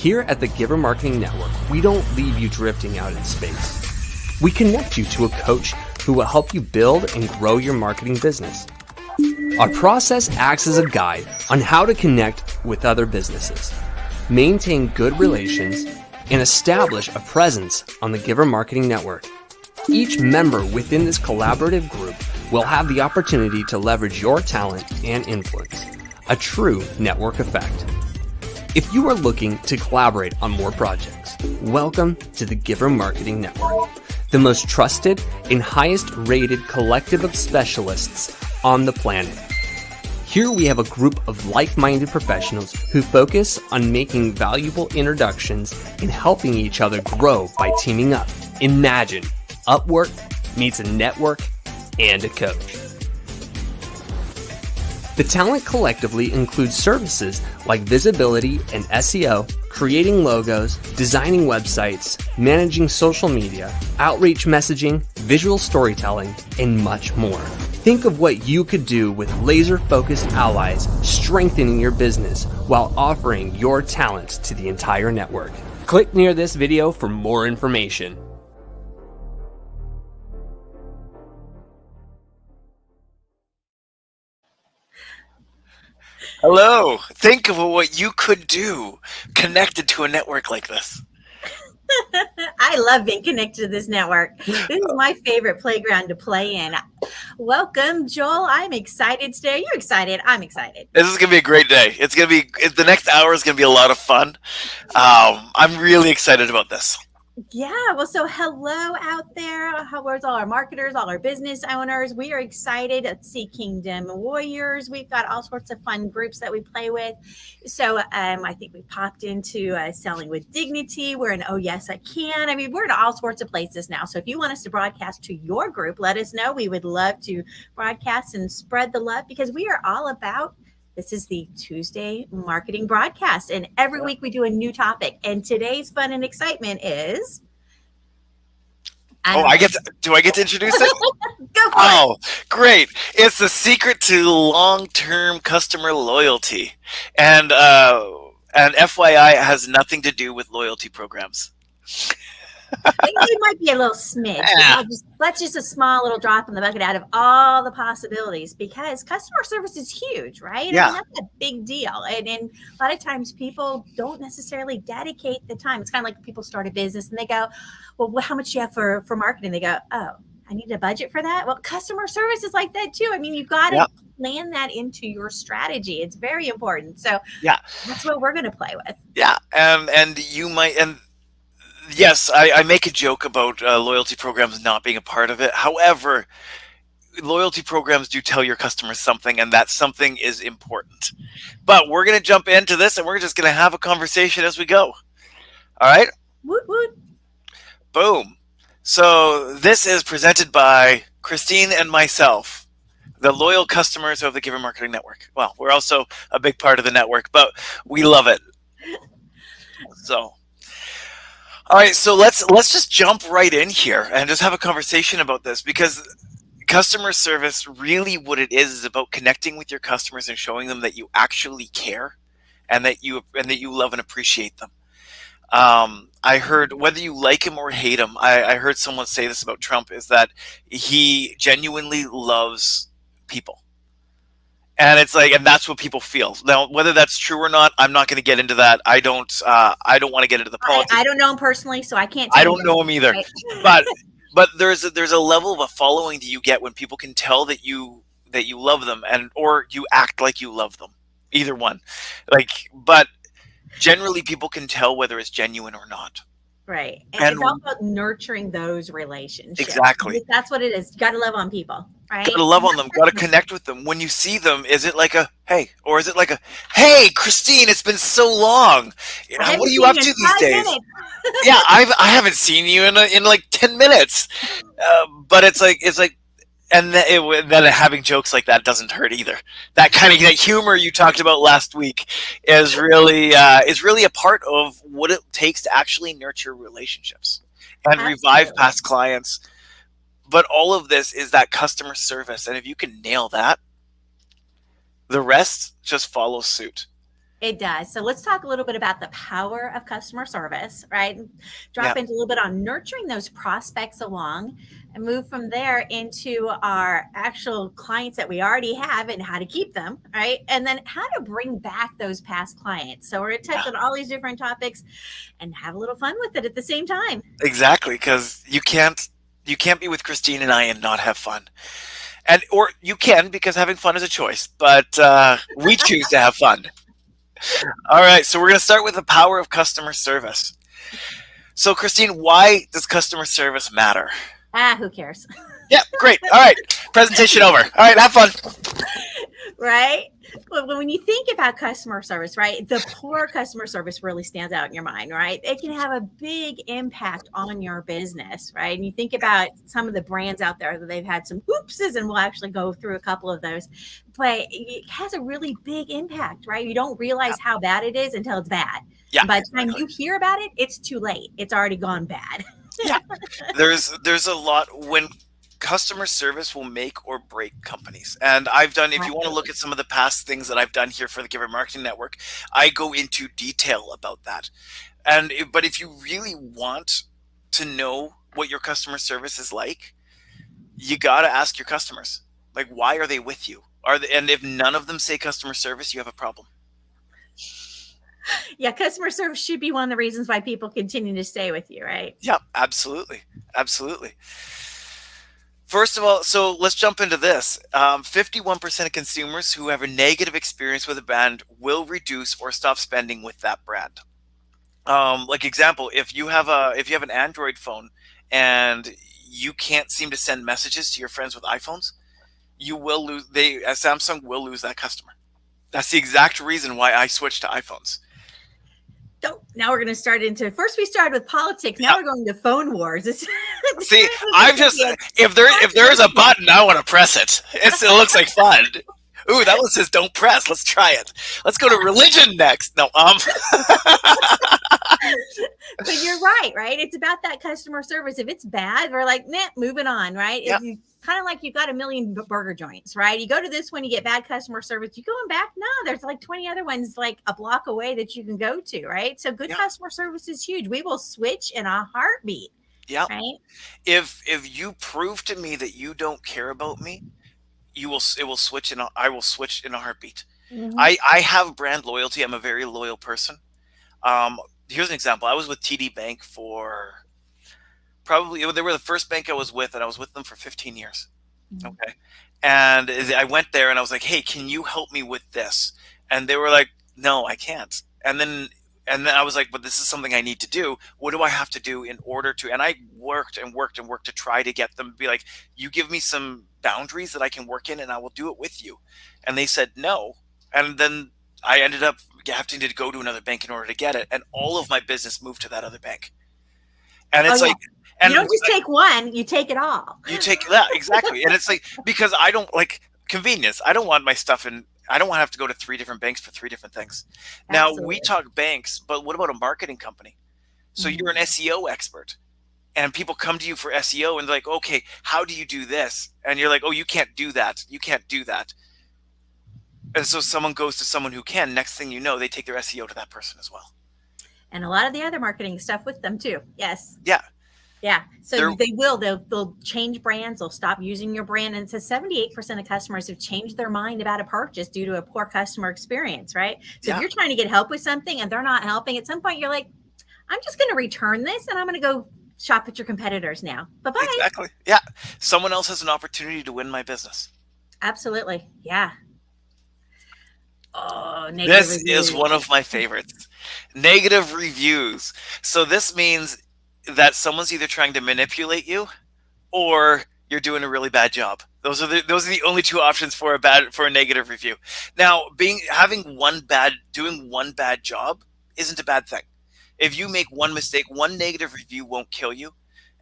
Here at the Giver Marketing Network, we don't leave you drifting out in space. We connect you to a coach who will help you build and grow your marketing business. Our process acts as a guide on how to connect with other businesses, maintain good relations, and establish a presence on the Giver Marketing Network. Each member within this collaborative group will have the opportunity to leverage your talent and influence, a true network effect. If you are looking to collaborate on more projects, welcome to the Giver Marketing Network, the most trusted and highest rated collective of specialists on the planet. Here we have a group of like-minded professionals who focus on making valuable introductions and helping each other grow by teaming up. Imagine Upwork meets a network and a coach. The talent collectively includes services like visibility and SEO, creating logos, designing websites, managing social media, outreach messaging, visual storytelling, and much more. Think of what you could do with laser-focused allies strengthening your business while offering your talents to the entire network. Click near this video for more information. Hello. Think of what you could do connected to a network like this. I love being connected to this network. This is my favorite playground to play in. Welcome, Joel. I'm excited today. Are you excited? I'm excited. This is going to be a great day. The next hour is going to be a lot of fun. I'm really excited about this. Yeah, well, so hello out there. Where's all our marketers, all our business owners? We are excited. Let's see, Kingdom Warriors. We've got all sorts of fun groups that we play with. So I think we popped into Selling with Dignity. We're in Oh Yes, I Can. I mean, we're in all sorts of places now. So if you want us to broadcast to your group, let us know. We would love to broadcast and spread the love because we are all about this is the Tuesday marketing broadcast, and every week we do a new topic. And today's fun and excitement is. Do I get to introduce it? Go for it. Oh, great! It's the secret to long-term customer loyalty, and FYI, it has nothing to do with loyalty programs. It might be a little smidge. Yeah. That's just a small little drop in the bucket out of all the possibilities because customer service is huge, right? Yeah. I mean, that's a big deal. And a lot of times people don't necessarily dedicate the time. It's kind of like people start a business and they go, well, how much do you have for marketing? They go, oh, I need a budget for that. Well, customer service is like that too. I mean, you've got to plan that into your strategy. It's very important. So that's what we're going to play with. Yeah. And you might, and yes, I make a joke about loyalty programs not being a part of it. However, loyalty programs do tell your customers something, and that something is important. But we're going to jump into this, and we're just going to have a conversation as we go. All right? Woot woot. Boom. So this is presented by Christine and myself, the loyal customers of the Giver Marketing Network. Well, we're also a big part of the network, but we love it. So. All right, so let's just jump right in here and just have a conversation about this because customer service, really what it is about connecting with your customers and showing them that you actually care and that you love and appreciate them. I heard, whether you like him or hate him, I heard someone say this about Trump, is that he genuinely loves people. And it's like, and that's what people feel. Now, whether that's true or not, I'm not going to get into that. I don't want to get into the politics. I don't know him personally, so I can't. I don't know him either. Right? But there's a level of a following that you get when people can tell that you love them or you act like you love them. Either one, but generally people can tell whether it's genuine or not. Right, and it's all about nurturing those relationships. Exactly, that's what it is. You got to love on people. Right? Got to love on them. Got to connect with them. When you see them, is it like a hey, or is it like a hey, Christine? It's been so long. What are you up to these days? Yeah, I haven't seen you in like 10 minutes. But it's like, and then having jokes like that doesn't hurt either. That kind of that humor you talked about last week is really a part of what it takes to actually nurture relationships and revive past clients. But all of this is that customer service. And if you can nail that, the rest just follows suit. It does. So let's talk a little bit about the power of customer service, right? Yeah. Drop into a little bit on nurturing those prospects along and move from there into our actual clients that we already have and how to keep them, right? And then how to bring back those past clients. So we're going to touch on all these different topics and have a little fun with it at the same time. Exactly, because you can't be with Christine and I and not have fun. And or you can, because having fun is a choice, but we choose to have fun. All right, so we're going to start with the power of customer service. So, Christine, why does customer service matter? Who cares? Yeah, great. All right, presentation over. All right, have fun. Right? Well, when you think about customer service, right, the poor customer service really stands out in your mind, right? It can have a big impact on your business, right? And you think about some of the brands out there that they've had some oopses, and we'll actually go through a couple of those, but it has a really big impact, right? You don't realize how bad it is until it's bad. Yeah, By the time you hear about it, it's too late. It's already gone bad. Yeah, there's a lot when customer service will make or break companies. And I've done, if you want to look at some of the past things that I've done here for the Giver Marketing Network, I go into detail about that. But if you really want to know what your customer service is like, you got to ask your customers, like, why are they with you? And if none of them say customer service, you have a problem. Yeah, customer service should be one of the reasons why people continue to stay with you, right? Yeah, absolutely. Absolutely. First of all, so let's jump into this. 51% of consumers who have a negative experience with a brand will reduce or stop spending with that brand. Like example, if you have an Android phone and you can't seem to send messages to your friends with iPhones, you will lose. Samsung will lose that customer. That's the exact reason why I switched to iPhones. Now we're going to start into, first we started with politics. Now we're going to phone wars. See, I'm just, if there is a button, I want to press it. It looks like fun. Ooh, that one says don't press. Let's try it. Let's go to religion next. No, But you're right? It's about that customer service. If it's bad, we're like, nah, moving on, right? Yeah. If you kind of like you've got a million burger joints, right? You go to this one, you get bad customer service. You going back? No, there's like 20 other ones like a block away that you can go to, right? So good customer service is huge. We will switch in a heartbeat. Yeah. Right? If you prove to me that you don't care about me, it will switch I will switch in a heartbeat. Mhm. I have brand loyalty. I'm a very loyal person. Here's an example. I was with TD Bank for they were the first bank I was with, and I was with them for 15 years. Mhm. Okay. And I went there and I was like, hey, can you help me with this? And they were like, no, I can't. And then I was like, but this is something I need to do. What do I have to do in order to? And I worked and worked and worked to try to get them to be like, you give me some boundaries that I can work in and I will do it with you. And they said no. And then I ended up having to go to another bank in order to get it. And all of my business moved to that other bank. And it's like, and you don't just take one, you take it all. You take that, exactly. And it's like, because I don't like convenience. I don't want my stuff in. I don't want to have to go to 3 different banks for 3 different things. Absolutely. Now we talk banks, but what about a marketing company? So you're an SEO expert and people come to you for SEO and they're like, okay, how do you do this? And you're like, oh, you can't do that. You can't do that. And so someone goes to someone who can. Next thing you know, they take their SEO to that person as well. And a lot of the other marketing stuff with them too. Yes. Yeah. Yeah. So they'll change brands. They'll stop using your brand. And so 78% of customers have changed their mind about a purchase due to a poor customer experience, right? So if you're trying to get help with something and they're not helping, at some point you're like, I'm just going to return this and I'm going to go shop at your competitors now. Bye-bye. Exactly. Yeah. Someone else has an opportunity to win my business. Absolutely. Yeah. Oh, this is one of my favorites. Negative reviews. So this means that someone's either trying to manipulate you or you're doing a really bad job. Those are the only 2 options for a negative review. Now, doing one bad job isn't a bad thing. If you make one mistake, one negative review won't kill you,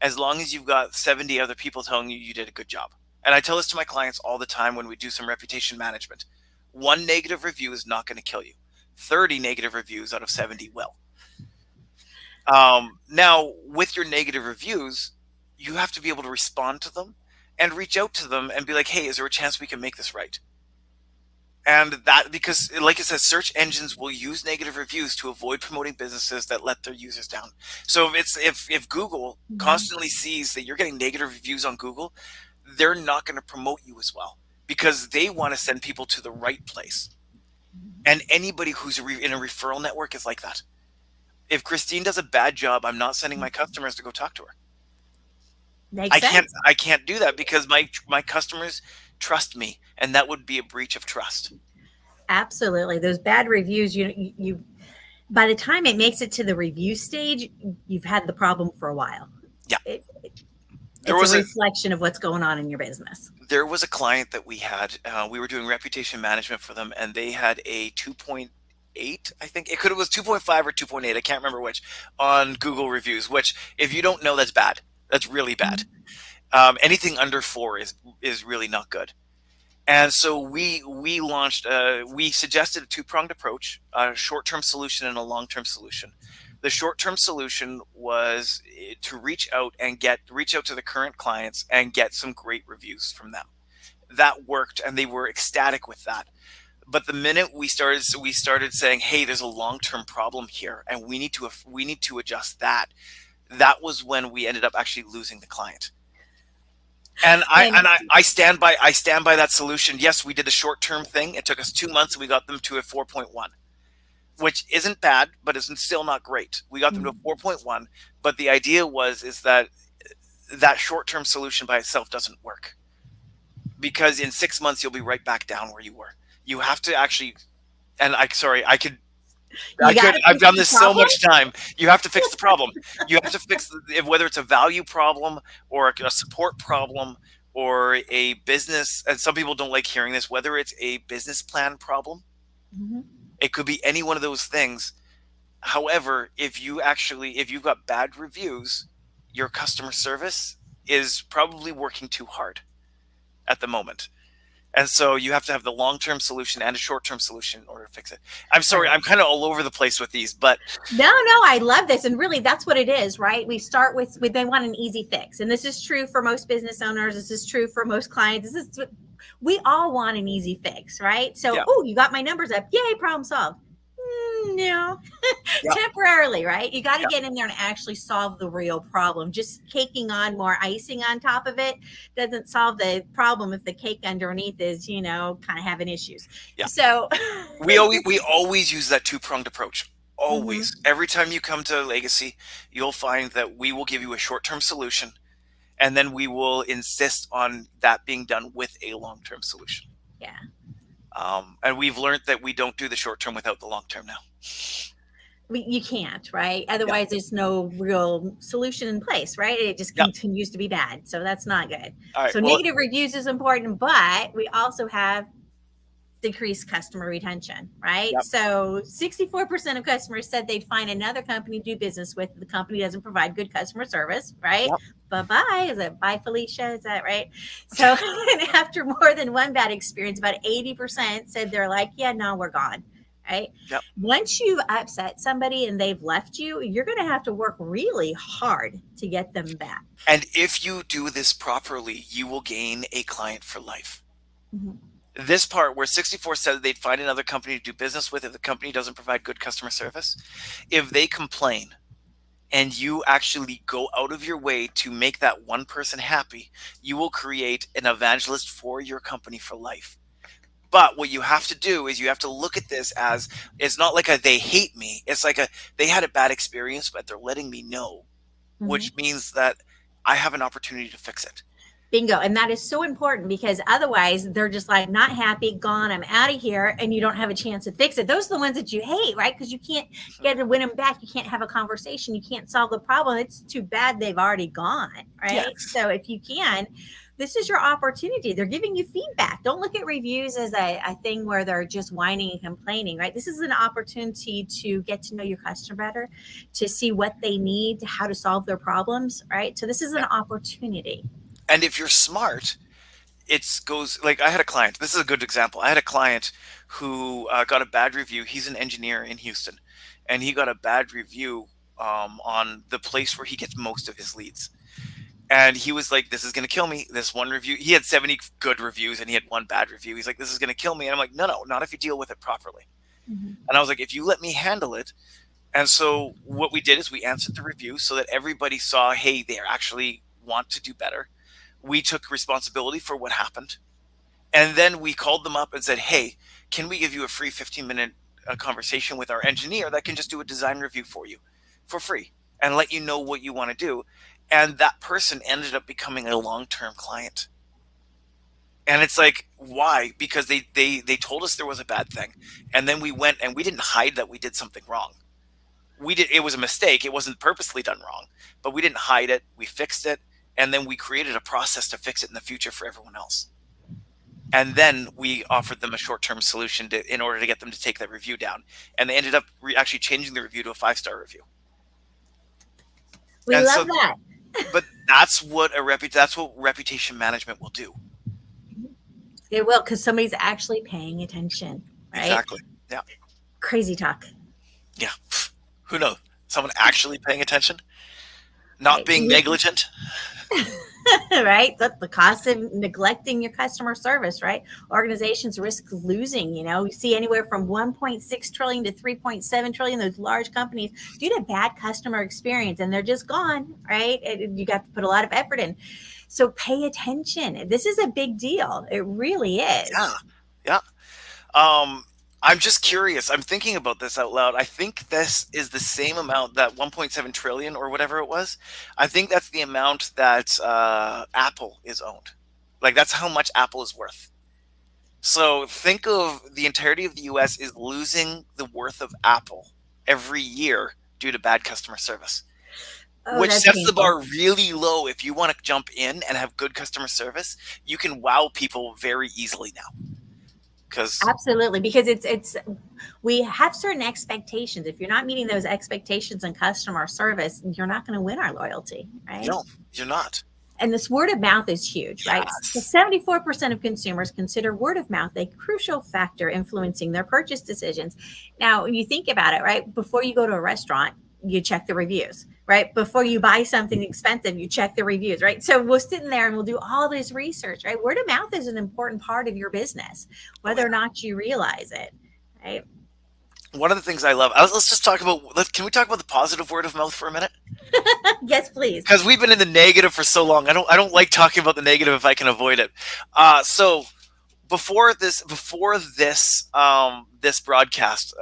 as long as you've got 70 other people telling you did a good job. And I tell this to my clients all the time when we do some reputation management. 1 negative review is not going to kill you. 30 negative reviews out of 70 will. Now, with your negative reviews, you have to be able to respond to them and reach out to them and be like, hey, is there a chance we can make this right? And that, because like I said, search engines will use negative reviews to avoid promoting businesses that let their users down. So if Google Mhm. constantly sees that you're getting negative reviews on Google, they're not going to promote you as well, because they want to send people to the right place. And anybody who's in a referral network is like that. If Christine does a bad job, I'm not sending my customers to go talk to her. Makes sense. I can't do that, because my customers trust me, and that would be a breach of trust. Absolutely. Those bad reviews, by the time it makes it to the review stage, you've had the problem for a while. Yeah. It, There it's a was a reflection of what's going on in your business. there was a client that we had. We were doing reputation management for them, and they had a 2.8. I think it was 2.5 or 2.8. I can't remember which, on Google reviews. Which, if you don't know, that's bad. That's really bad. Anything under 4 is really not good. And so we launched. We suggested a two-pronged approach: a short-term solution and a long-term solution. The short-term solution was to reach out to the current clients and get some great reviews from them. That worked, and they were ecstatic with that. But the minute we started saying, "Hey, there's a long-term problem here, and we need to adjust that." That was when we ended up actually losing the client. And And I stand by that solution. Yes, we did the short-term thing. It took us 2 months, and we got them to a 4.1, which isn't bad, but isn't still not great. We got them to a 4.1, but the idea is that short-term solution by itself doesn't work, because in 6 months you'll be right back down where you were. You have to actually, and you got to I've fix done the this so problem. much time. You have to fix the problem. You have to fix whether it's a value problem or a support problem or a business. And some people don't like hearing this. Whether it's a business plan problem, Mhm. it could be any one of those things. However, if you've got bad reviews, your customer service is probably working too hard at the moment. And so you have to have the long-term solution and a short-term solution in order to fix it. I'm sorry, Right. I'm kind of all over the place with these, but No, I love this. And really, that's what it is, right? We start with they want an easy fix. And this is true for most business owners. This is true for most clients. We all want an easy fix, right? So, yeah, oh, you got my numbers up. Yay, problem solved. No, yeah, temporarily, right? You got to yeah, get in there and actually solve the real problem. Just caking on more icing on top of it doesn't solve the problem if the cake underneath is, kind of having issues. yeah. So, We always use that two-pronged approach. mhm. Always. Every time you come to Legacy, you'll find that we will give you a short-term solution, and then we will insist on that being done with a long-term solution. Yeah. And we've learned that we don't do the short-term without the long-term now. You can't, right? Yeah, Otherwise, there's no real solution in place, right? It just yeah. continues to be bad. So that's not good. All right. So Well, negative reviews is important, but we also have decreased customer retention, right? yeah, So 64% of customers said they'd find another company to do business with. The company doesn't provide good customer service, right? yeah. Bye-bye. Is it bye, Felicia? Is that right? So and after more than one bad experience, about 80% said they're like, yeah, no, we're gone. Right. Yep. Once you've upset somebody and they've left you, you're going to have to work really hard to get them back. And if you do this properly, you will gain a client for life. Mhm. This part where 64 said they'd find another company to do business with if the company doesn't provide good customer service, if they complain and you actually go out of your way to make that one person happy, you will create an evangelist for your company for life. But what you have to do is you have to look at this as, it's not like they hate me. It's like they had a bad experience, but they're letting me know, which means that I have an opportunity to fix it. Bingo. And that is so important, because otherwise they're just like, not happy, gone, I'm out of here. And you don't have a chance to fix it. Those are the ones that you hate, right? Because you can't get to win them back. You can't have a conversation. You can't solve the problem. It's too bad they've already gone, right? Yes. So if you can, this is your opportunity. They're giving you feedback. Don't look at reviews as a thing where they're just whining and complaining, right? This is an opportunity to get to know your customer better, to see what they need, how to solve their problems, right? So this is an opportunity. And if you're smart, it goes like, I had a client. This is a good example. I had a client who got a bad review. He's an engineer in Houston, and he got a bad review on the place where he gets most of his leads. And he was like, this is going to kill me. This one review, he had 70 good reviews and he had one bad review. He's like, this is going to kill me. And I'm like, no, not if you deal with it properly. Mhm. And I was like, if you let me handle it. And so what we did is we answered the review so that everybody saw, hey, they actually want to do better. We took responsibility for what happened. And then we called them up and said, hey, can we give you a free 15-minute conversation with our engineer that can just do a design review for you for free and let you know what you want to do. And that person ended up becoming a long-term client. And it's like, why? Because they told us there was a bad thing. And then we went and we didn't hide that we did something wrong. It was a mistake. It wasn't purposely done wrong, but we didn't hide it. We fixed it. And then we created a process to fix it in the future for everyone else. And then we offered them a short-term solution in order to get them to take that review down. And they ended up actually changing the review to a 5-star review. We love that. But that's what reputation management will do. It will, because somebody's actually paying attention, right? Exactly. Yeah. Crazy talk. Yeah. Who knows? Someone actually paying attention, not being negligent. Right? The cost of neglecting your customer service, right? Organizations risk losing, you see anywhere from 1.6 trillion to 3.7 trillion, those large companies, due to bad customer experience, and they're just gone, right? You got to put a lot of effort in. So pay attention. This is a big deal. It really is. Yeah. I'm just curious. I'm thinking about this out loud. I think this is the same amount, that 1.7 trillion or whatever it was. I think that's the amount that Apple is owned. Like, that's how much Apple is worth. So think of the entirety of the US is losing the worth of Apple every year due to bad customer service. Which sets painful. The bar really low. If you want to jump in and have good customer service, you can wow people very easily now. Absolutely, because it's we have certain expectations. If you're not meeting those expectations in customer service, you're not going to win our loyalty, right? No, you're not. And this word of mouth is huge, right? So 74% of consumers consider word of mouth a crucial factor influencing their purchase decisions. Now, when you think about it, right? Before you go to a restaurant, you check the reviews, right? Before you buy something expensive, you check the reviews, right? So we're sitting there and we'll do all this research, right? Word of mouth is an important part of your business, whether or not you realize it, right? One of the things I love, let's just talk about, can we talk about the positive word of mouth for a minute? Yes, please. Because we've been in the negative for so long. I don't like talking about the negative if I can avoid it. So before this broadcast,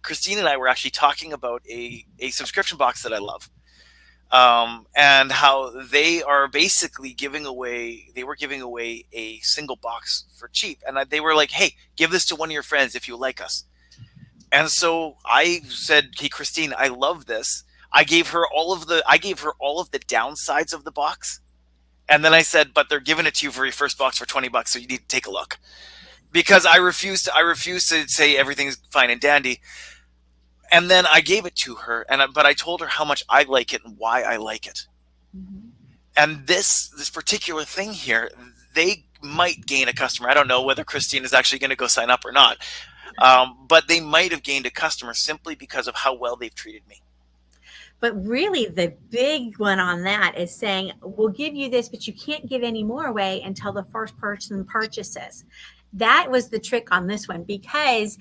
Christine and I were actually talking about a subscription box that I love, and how they are basically giving away a single box for cheap, and they were like, "Hey, give this to one of your friends if you like us." And so I said, "Hey, Christine, I love this." I gave her all of the downsides of the box. And then I said, but they're giving it to you for your first box for $20, so you need to take a look. Because I refuse to say everything's fine and dandy. And then I gave it to her, but I told her how much I like it and why I like it. Mm-hmm. And this particular thing here, they might gain a customer. I don't know whether Christine is actually going to go sign up or not. But they might have gained a customer simply because of how well they've treated me. But really, the big one on that is saying, we'll give you this, but you can't give any more away until the first person purchases. That was the trick on this one, because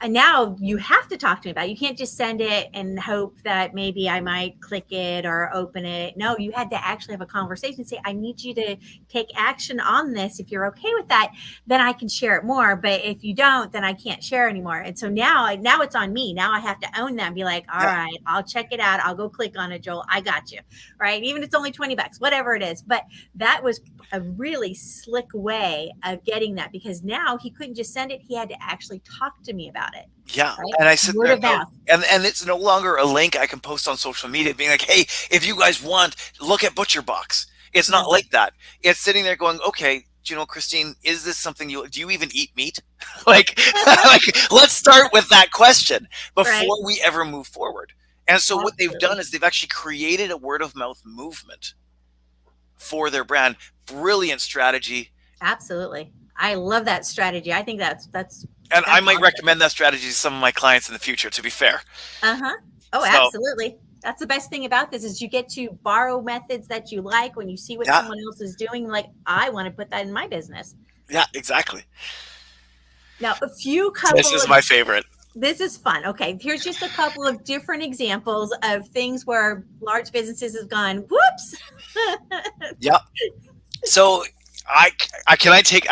now you have to talk to me about it. You can't just send it and hope that maybe I might click it or open it. No, you had to actually have a conversation and say, I need you to take action on this. If you're okay with that, then I can share it more. But if you don't, then I can't share anymore. And so now it's on me. Now I have to own that and be like, all right, I'll check it out. I'll go click on it, Joel. I got you. Right. Even if it's only $20, whatever it is. But that was a really slick way of getting that, because now he couldn't just send it. He had to actually talk to me about it. Yeah. Right? And I said, word of mouth. And it's no longer a link I can post on social media being like, hey, if you guys want, look at ButcherBox. It's not like that. It's sitting there going, okay, Christine, is this something do you even eat meat? like, let's start with that question before we ever move forward. And so what they've done is they've actually created a word of mouth movement for their brand. Brilliant strategy. Absolutely. I love that strategy. I think that's and I might recommend that strategy to some of my clients in the future, to be fair. Oh, absolutely. That's the best thing about this is you get to borrow methods that you like when you see what Yeah. someone else is doing. Like, I want to put that in my business. Yeah, exactly. Now, This is my favorite. This is fun. Okay, here's just a couple of different examples of things where large businesses have gone, whoops. Yep. So I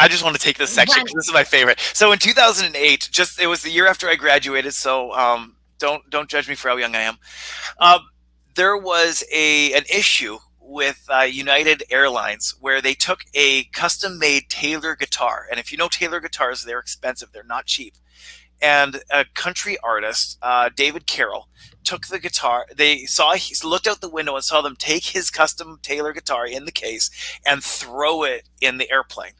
just want to take this section because this is my favorite. So in 2008, it was the year after I graduated. So don't judge me for how young I am. There was an issue with United Airlines where they took a custom-made Taylor guitar, and if you know Taylor guitars, they're expensive. They're not cheap. And a country artist, David Carroll, took the guitar. He looked out the window and saw them take his custom Taylor guitar in the case and throw it in the airplane.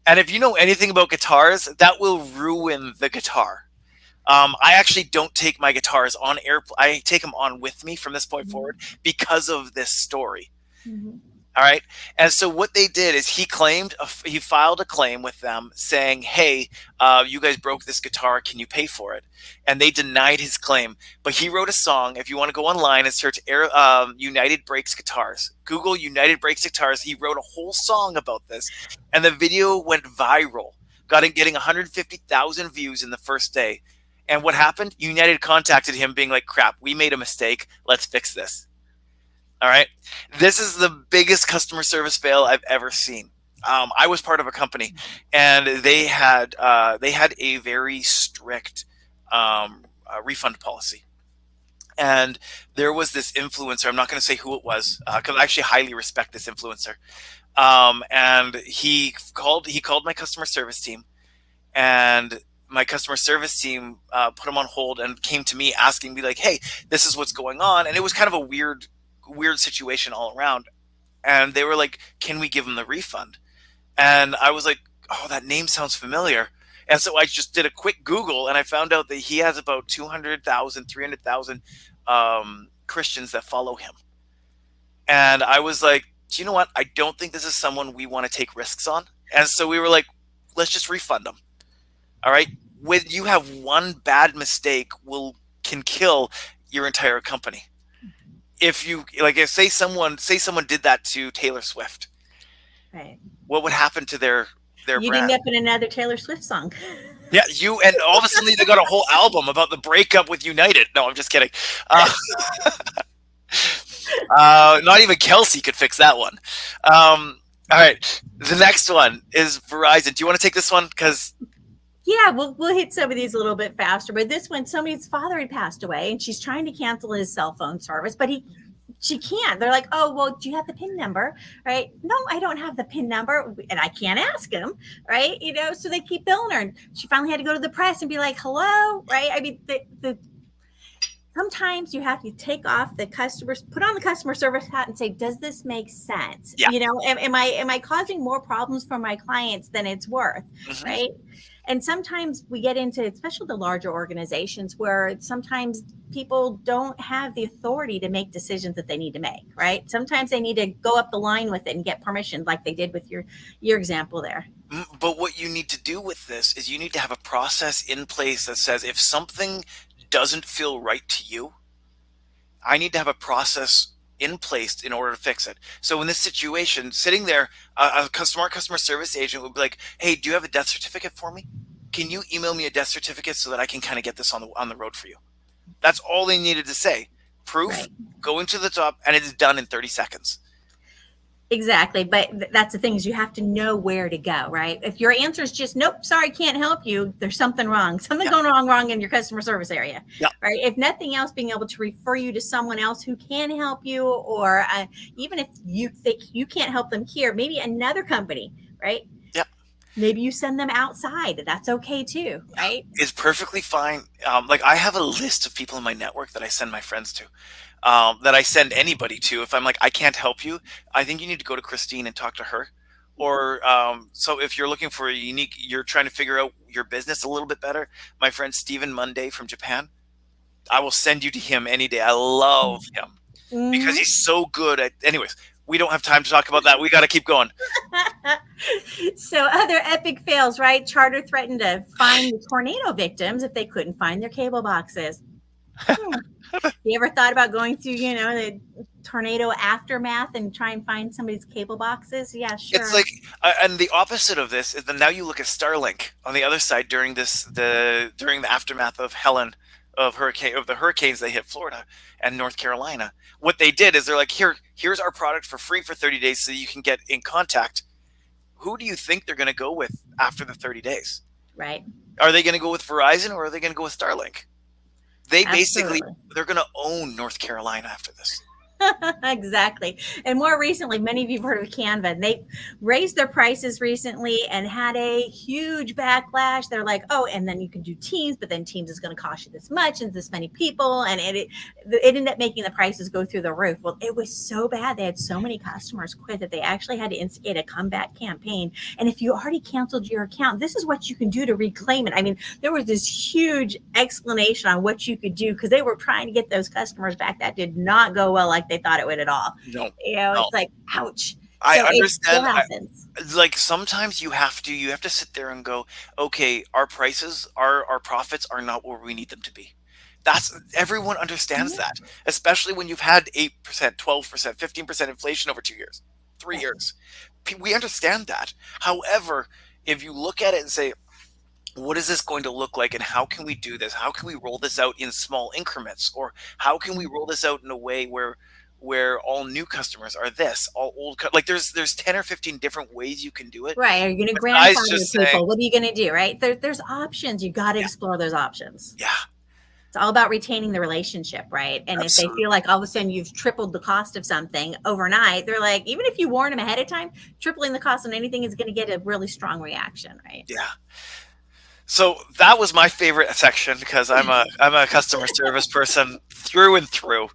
And if you know anything about guitars, that will ruin the guitar. I actually don't take my guitars on airplane. I take them on with me from this point forward because of this story. Mm-hmm. All right. And so what they did is he filed a claim with them saying, hey, you guys broke this guitar. Can you pay for it? And they denied his claim. But he wrote a song. If you want to go online and search United Breaks Guitars, Google United Breaks Guitars. He wrote a whole song about this. And the video went viral, getting 150,000 views in the first day. And what happened? United contacted him being like, crap, we made a mistake. Let's fix this. All right. This is the biggest customer service fail I've ever seen. I was part of a company, and they had a very strict refund policy. And there was this influencer. I'm not going to say who it was because I actually highly respect this influencer. And he called my customer service team, and my customer service team put him on hold and came to me asking me like, hey, this is what's going on. And it was kind of a weird situation all around. And they were like, can we give him the refund? And I was like, oh, that name sounds familiar. And so I just did a quick Google, and I found out that he has about 200,000, 300,000 Christians that follow him. And I was like, do you know what? I don't think this is someone we want to take risks on. And so we were like, let's just refund him. All right. When you have one bad mistake can kill your entire company. If say someone did that to Taylor Swift, right? What would happen to their brand? You'd end up in another Taylor Swift song. Yeah, and all of a sudden they got a whole album about the breakup with United. No, I'm just kidding. Not even Kelsey could fix that one. All right, the next one is Verizon. Do you want to take this one? Because yeah, we'll hit some of these a little bit faster. But this one, somebody's father had passed away, and she's trying to cancel his cell phone service, but she can't. They're like, oh, well, do you have the PIN number? Right? No, I don't have the PIN number, and I can't ask him. Right? So they keep billing her, and she finally had to go to the press and be like, hello. Right? I mean, sometimes you have to put on the customer service hat and say, does this make sense? Yeah. Am I causing more problems for my clients than it's worth? Mm-hmm. Right? And sometimes we get into, especially the larger organizations, where sometimes people don't have the authority to make decisions that they need to make, right? Sometimes they need to go up the line with it and get permission, like they did with your example there. But what you need to do with this is you need to have a process in place that says if something doesn't feel right to you, I need to have a process in place in order to fix it. So in this situation, sitting there, a customer service agent would be like, hey, do you have a death certificate for me? Can you email me a death certificate so that I can kind of get this on the road for you? That's all they needed to say. Proof, right. Go into the top, and it's done in 30 seconds. Exactly. But that's the thing, is you have to know where to go, right? If your answer is just, nope, sorry, can't help you, there's something wrong. Something going wrong in your customer service area, right? If nothing else, being able to refer you to someone else who can help you, or even if you think you can't help them here, maybe another company, right? Yep. Maybe you send them outside. That's okay too, right? It's perfectly fine. I have a list of people in my network that I send my friends to. That I send anybody to. If I'm like, I can't help you, I think you need to go to Christine and talk to her. Or so if you're looking for you're trying to figure out your business a little bit better, my friend Stephen Monday from Japan, I will send you to him any day. I love him because he's so good at. Anyways, we don't have time to talk about that. We got to keep going. So other epic fails, right? Charter threatened to fine the tornado victims if they couldn't find their cable boxes. You ever thought about going through, the tornado aftermath and try and find somebody's cable boxes? Yeah, sure. It's like, and the opposite of this is that now you look at Starlink on the other side during the aftermath of Helen, of the hurricanes that hit Florida and North Carolina. What they did is they're like, here's our product for free for 30 days so you can get in contact. Who do you think they're going to go with after the 30 days? Right. Are they going to go with Verizon or are they going to go with Starlink? They Absolutely. they're going to own North Carolina after this. Exactly. And more recently, many of you have heard of Canva, and they raised their prices recently and had a huge backlash. They're like, oh, and then you can do Teams, but then Teams is going to cost you this much and this many people. And it ended up making the prices go through the roof. Well, it was so bad. They had so many customers quit that they actually had to instigate a comeback campaign. And if you already canceled your account, this is what you can do to reclaim it. I mean, there was this huge explanation on what you could do because they were trying to get those customers back. That did not go well like they thought it would at all. No, It's like, ouch. I So understand. it happens. Like sometimes you have to sit there and go, okay, our prices, our profits are not where we need them to be. Everyone understands that, especially when you've had 8%, 12%, 15% inflation over 2 years, 3 years. We understand that. However, if you look at it and say, what is this going to look like and how can we do this? How can we roll this out in small increments? Or how can we roll this out in a way where all new customers are this, all old, like there's 10 or 15 different ways you can do it. Right. Are you going to Besides grandfather just people? saying- What are you going to do? Right. There's options. You got to explore those options. Yeah, It's all about retaining the relationship, right? And if they Absolutely. feel like all of a sudden you've tripled the cost of something overnight, they're like, even if you warn them ahead of time, tripling the cost on anything is going to get a really strong reaction, right? yeah. So that was my favorite section because I'm a customer service person through and through.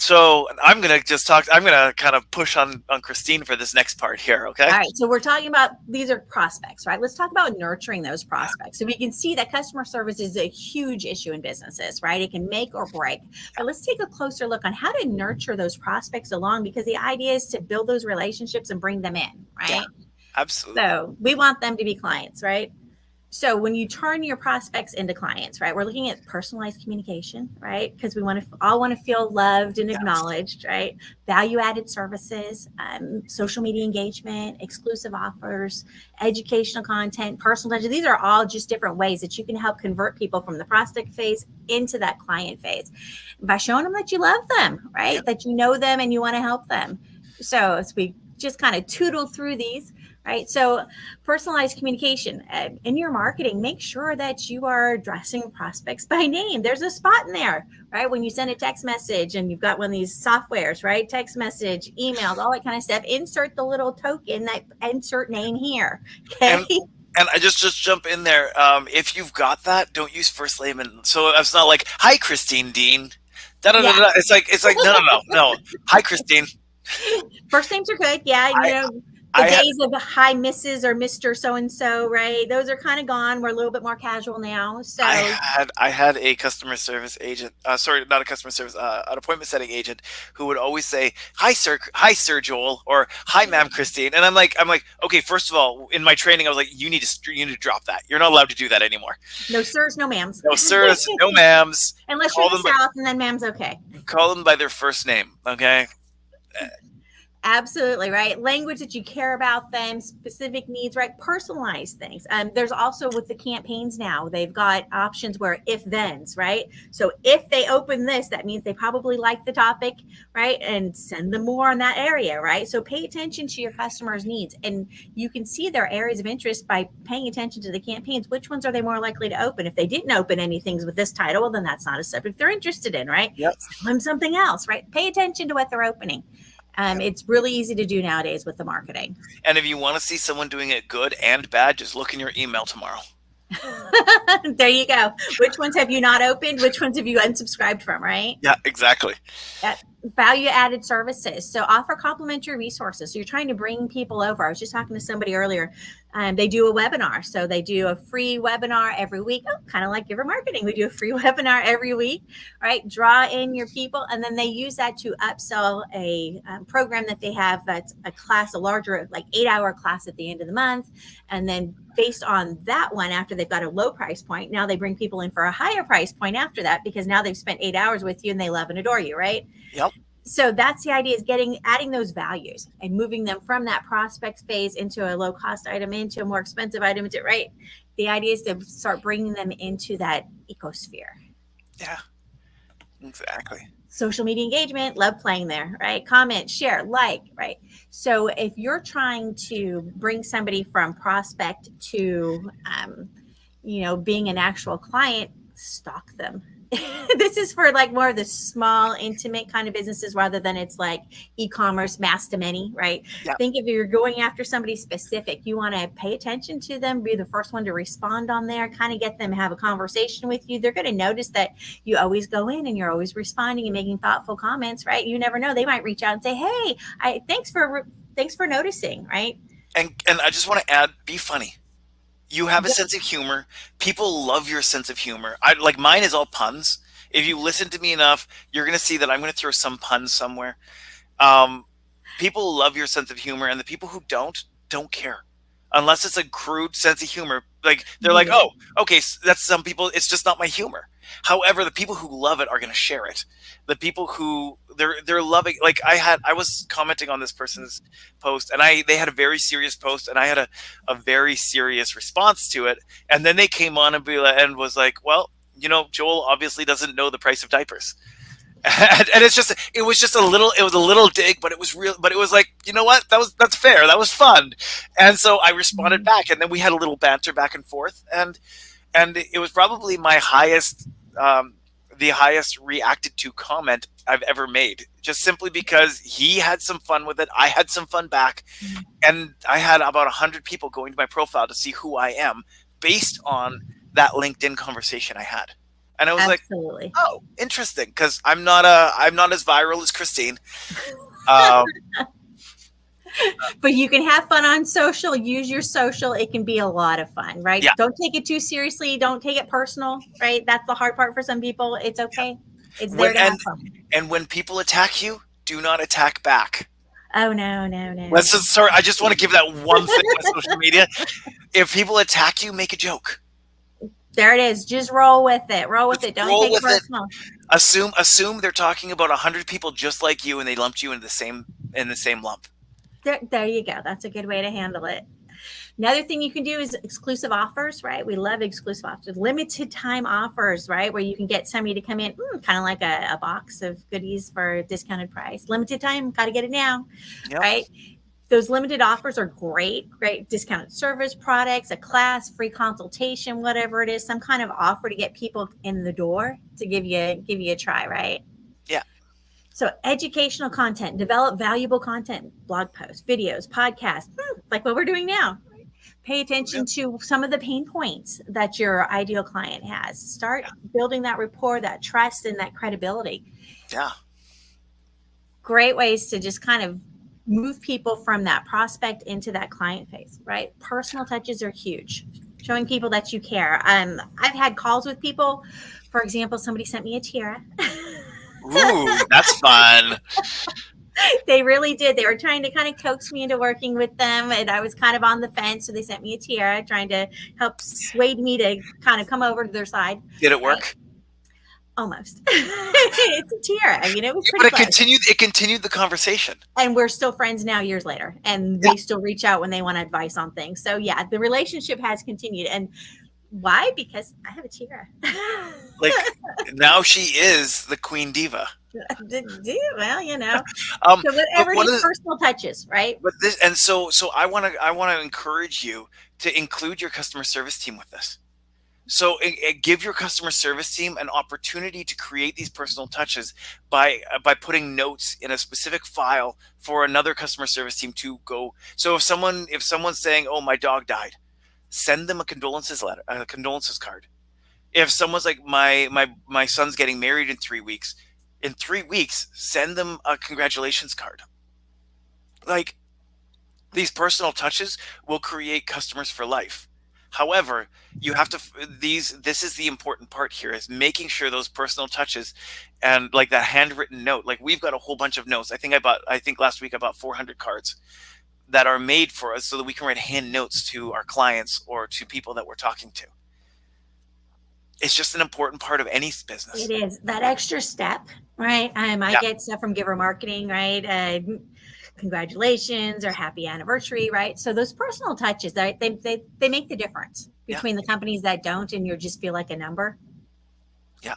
So I'm gonna kind of push on Christine for this next part here. Okay. All right. So we're talking about, these are prospects, right? Let's talk about nurturing those prospects. So we can see that customer service is a huge issue in businesses, right? It can make or break. But let's take a closer look on how to nurture those prospects along, because the idea is to build those relationships and bring them in, right? Yeah, absolutely. So we want them to be clients, right? So when you turn your prospects into clients, right, we're looking at personalized communication, right? Because we all want to feel loved and acknowledged, right? Value-added services, social media engagement, exclusive offers, educational content, personal touch. These are all just different ways that you can help convert people from the prospect phase into that client phase by showing them that you love them, right? Yeah. That you know them and you want to help them. So as we just kind of tootle through these, right? So personalized communication in your marketing, make sure that you are addressing prospects by name. There's a spot in there, right? When you send a text message and you've got one of these softwares, right? Text message, emails, all that kind of stuff. Insert the little token, that insert name here. Okay. And I just jump in there. If you've got that, don't use first name. And so it's not like, hi, Christine Deane. Da-da-da-da. It's like, no. Hi, Christine. First names are good. Yeah. The days of hi, Mrs. or Mr. So-and-so, right? Those are kind of gone. We're a little bit more casual now. So I had a customer service agent, sorry, not a customer service, an appointment setting agent who would always say, hi, Sir Joel, or hi, ma'am, Christine. And I'm like, okay, first of all, in my training, I was like, you need to drop that. You're not allowed to do that anymore. No sirs, no ma'ams. No sirs, no ma'ams. Unless you're in the South, and then ma'am's okay. Call them by their first name, okay? Absolutely, right? Language that you care about them, specific needs, right? Personalized things. There's also with the campaigns now, they've got options where if-thens, right? So if they open this, that means they probably like the topic, right? And send them more on that area, right? So pay attention to your customers' needs. And you can see their areas of interest by paying attention to the campaigns. Which ones are they more likely to open? If they didn't open any things with this title, well, then that's not a subject they're interested in, right? Yep. Sell them something else, right? Pay attention to what they're opening. It's really easy to do nowadays with the marketing. And if you want to see someone doing it good and bad, just look in your email tomorrow. There you go. Which ones have you not opened? Which ones have you unsubscribed from, right? Yeah, exactly. value added services. So offer complimentary resources. So you're trying to bring people over. I was just talking to somebody earlier. They do a webinar. So they do a free webinar every week. Oh, kind of like Giver Marketing. We do a free webinar every week, right? Draw in your people. And then they use that to upsell a program that they have that's a class, a larger, like 8-hour class at the end of the month. And then based on that one, after they've got a low price point, now they bring people in for a higher price point after that, because now they've spent 8 hours with you and they love and adore you, right? Yep. So that's the idea, is adding those values and moving them from that prospect phase into a low cost item, into a more expensive item, right? The idea is to start bringing them into that ecosphere. Yeah, exactly. Social media engagement, love playing there, right? Comment, share, like, right? So if you're trying to bring somebody from prospect to, being an actual client, stalk them. This is for like more of the small, intimate kind of businesses, rather than it's like e-commerce, mass to many, right? Yeah. Think if you're going after somebody specific, you want to pay attention to them, be the first one to respond on there, kind of get them, have a conversation with you. They're going to notice that you always go in and you're always responding and making thoughtful comments, right? You never know. They might reach out and say, hey, thanks for noticing, right? And I just want to add, be funny. You have a sense of humor. People love your sense of humor. Mine is all puns. If you listen to me enough, you're going to see that I'm going to throw some puns somewhere. People love your sense of humor, and the people who don't care. Unless it's a crude sense of humor. Like, they're like, oh, okay, that's some people. It's just not my humor. However, the people who love it are going to share it. The people who they're loving, like I was commenting on this person's post, and they had a very serious post, and I had a very serious response to it. And then they came on and was like, well, Joel obviously doesn't know the price of diapers. And it was just a little dig, but it was real. But it was like, you know what? That's fair. That was fun. And so I responded back, and then we had a little banter back and forth, and it was probably my highest, the highest reacted to comment I've ever made, just simply because he had some fun with it. I had some fun back, and I had about 100 people going to my profile to see who I am based on that LinkedIn conversation I had. And I was Absolutely. like, oh, interesting, because I'm not as viral as Christine. But you can have fun on social. Use your social. It can be a lot of fun, right? Yeah. Don't take it too seriously. Don't take it personal, right? That's the hard part for some people. It's okay. It's there to have fun. And when people attack you, do not attack back. Oh, no. Sorry, I just want to give that one thing on social media. If people attack you, make a joke. There it is. Just roll with it. Don't take it personal. Assume they're talking about 100 people just like you, and they lumped you in the same lump. There you go. That's a good way to handle it. Another thing you can do is exclusive offers, right? We love exclusive offers, limited time offers, right? Where you can get somebody to come in, kind of like a box of goodies for a discounted price. Limited time, got to get it now, right? Those limited offers are great discounted service, products, a class, free consultation, whatever it is, some kind of offer to get people in the door to give you a try, right? Yeah. So educational content, develop valuable content, blog posts, videos, podcasts, like what we're doing now. Pay attention to some of the pain points that your ideal client has. Start building that rapport, that trust, and that credibility. Yeah. Great ways to just kind of move people from that prospect into that client phase, right? Personal touches are huge. Showing people that you care. I've had calls with people. For example, somebody sent me a tiara. Ooh, that's fun. They really did. They were trying to kind of coax me into working with them, and I was kind of on the fence. So they sent me a tiara, trying to help sway me to kind of come over to their side. Did it work? Almost. It's a tiara. It was pretty But it continued the conversation. And we're still friends now years later. And they still reach out when they want advice on things. So yeah, the relationship has continued. And why? Because I have a tiara. Like, now she is the Queen Diva. Well, so whatever personal touches, right? But so I want to encourage you to include your customer service team with this. So give your customer service team an opportunity to create these personal touches by putting notes in a specific file for another customer service team to go. So if someone's saying, "Oh, my dog died," send them a condolences card. If someone's like, my son's getting married in 3 weeks," in 3 weeks, send them a congratulations card. Like, these personal touches will create customers for life. However, you have to this is the important part here, is making sure those personal touches, and like that handwritten note. Like, we've got a whole bunch of notes. I think last week I bought 400 cards that are made for us so that we can write hand notes to our clients or to people that we're talking to. It's just an important part of any business. It is that extra step, right? I Yeah. get stuff from Giver Marketing, right? Congratulations or happy anniversary, right? So those personal touches, right? They make the difference Yeah. between the companies that don't, and you just feel like a number. Yeah.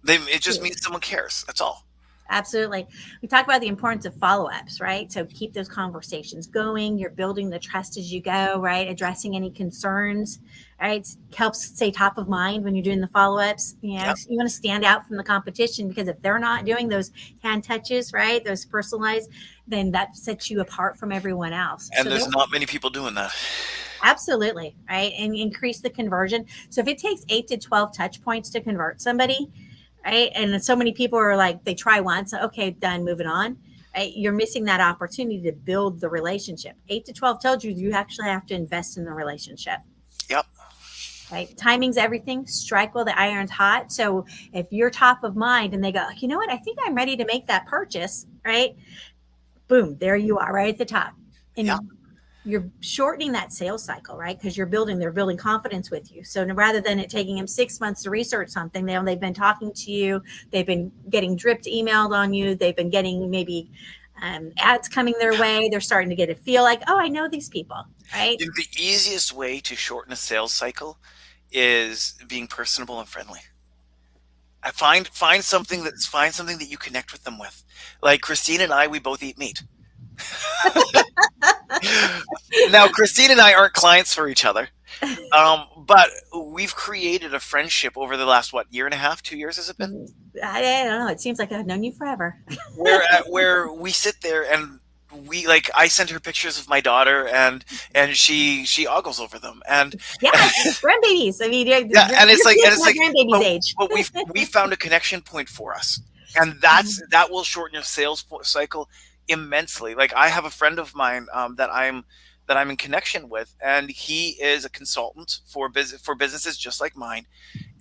It just means someone cares. That's all. Absolutely. We talk about the importance of follow-ups, right? So keep those conversations going. You're building the trust as you go, right? Addressing any concerns, right? Helps stay top of mind when you're doing the follow-ups. You know, Yep. you want to stand out from the competition, because if they're not doing those hand touches, right, those personalized, then that sets you apart from everyone else. And So there's not many people doing that. absolutely, right? And increase the conversion. So if it takes 8 to 12 touch points to convert somebody, right? And so many people are like, they try once, okay, done, moving on. Right? You're missing that opportunity to build the relationship. 8 to 12 tells you actually have to invest in the relationship. Yep. Right? Timing's everything. Strike while the iron's hot. So if you're top of mind and they go, you know what, I think I'm ready to make that purchase, right? Boom, there you are, right at the top. And Yeah. you're shortening that sales cycle, right? Because they're building confidence with you. So rather than it taking them 6 months to research something, they've been talking to you, they've been getting dripped emailed on you, they've been getting maybe ads coming their way. They're starting to get a feel like, oh, I know these people, right? The easiest way to shorten a sales cycle is being personable and friendly. I find something that you connect with them with. Like Christine and I, we both eat meat. Now, Christine and I aren't clients for each other, but we've created a friendship over the last, year and a half, 2 years has it been? I don't know. It seems like I've known you forever. Where we sit there and I send her pictures of my daughter, and she ogles over them, and Yeah, grandbabies. I mean, yeah, and it's like grandbaby's age. but we found a connection point for us, and that will shorten your sales cycle immensely. Like, I have a friend of mine that I'm in connection with, and he is a consultant for businesses just like mine.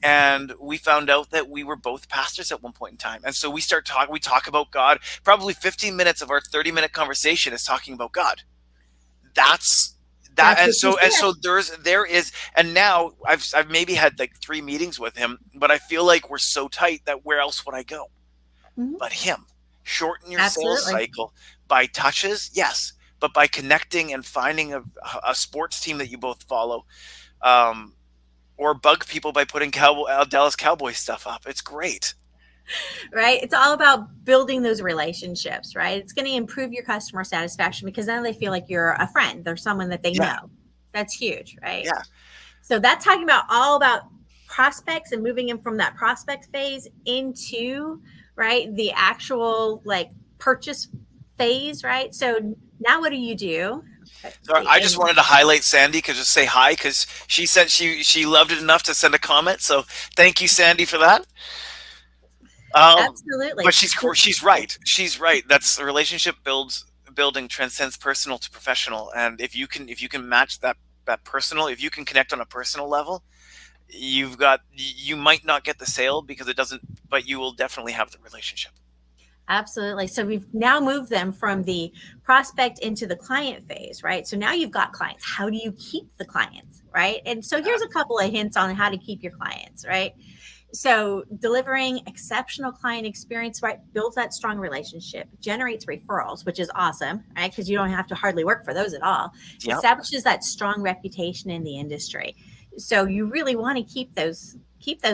And we found out that we were both pastors at one point in time, and so we talk about God. Probably 15 minutes of our 30-minute conversation is talking about God. That's and so there is, and now I've maybe had like 3 meetings with him, but I feel like we're so tight that where else would I go but him? Shorten your sales cycle by touches, yes, but by connecting and finding a sports team that you both follow, or bug people by putting Dallas Cowboys stuff up. It's great. Right? It's all about building those relationships, right? It's going to improve your customer satisfaction, because then they feel like you're a friend. They're someone that they know. That's huge, right? Yeah. So that's talking about all about prospects and moving them from that prospect phase into, right, the actual like purchase phase, right? So now what do you do? So I just wanted to highlight Sandy, just say hi, because she said she loved it enough to send a comment. So thank you, Sandy, for that. Absolutely. But she's right. She's right. That's a relationship building transcends personal to professional, and if you can match that personal, if you can connect on a personal level, you might not get the sale because it doesn't, but you will definitely have the relationship. Absolutely. So we've now moved them from the prospect into the client phase, right? So now you've got clients. How do you keep the clients, right? And so here's a couple of hints on how to keep your clients, right? So delivering exceptional client experience, right, builds that strong relationship, generates referrals, which is awesome, right? Because you don't have to hardly work for those at all. Yep. Establishes that strong reputation in the industry. So you really want to keep those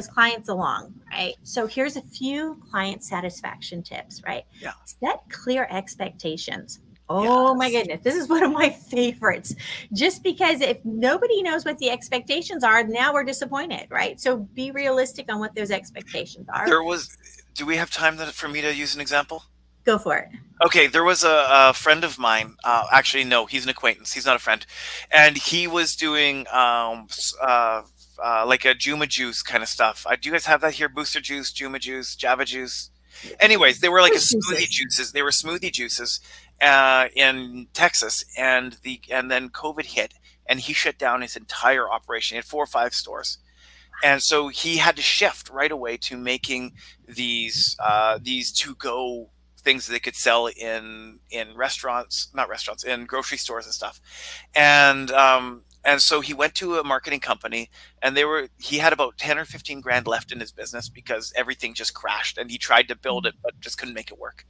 clients along, right? So here's a few client satisfaction tips, right? Yeah. Set clear expectations. Oh my goodness. This is one of my favorites. Just because if nobody knows what the expectations are, now we're disappointed, right? So be realistic on what those expectations are. Do we have time for me to use an example? Go for it. Okay, there was a friend of mine. Actually, no, he's an acquaintance. He's not a friend. And he was doing like a Juma juice kind of stuff. Do you guys have that here? Booster juice, Juma juice, Java juice. Anyways, they were like a Fruit smoothie juices. juices. They were smoothie juices in Texas, and then COVID hit, and he shut down his entire operation. He had 4 or 5 stores, and so he had to shift right away to making these to go things that they could sell in restaurants, not restaurants, in grocery stores and stuff. And so he went to a marketing company, and he had about 10 or 15 grand left in his business because everything just crashed, and he tried to build it but just couldn't make it work.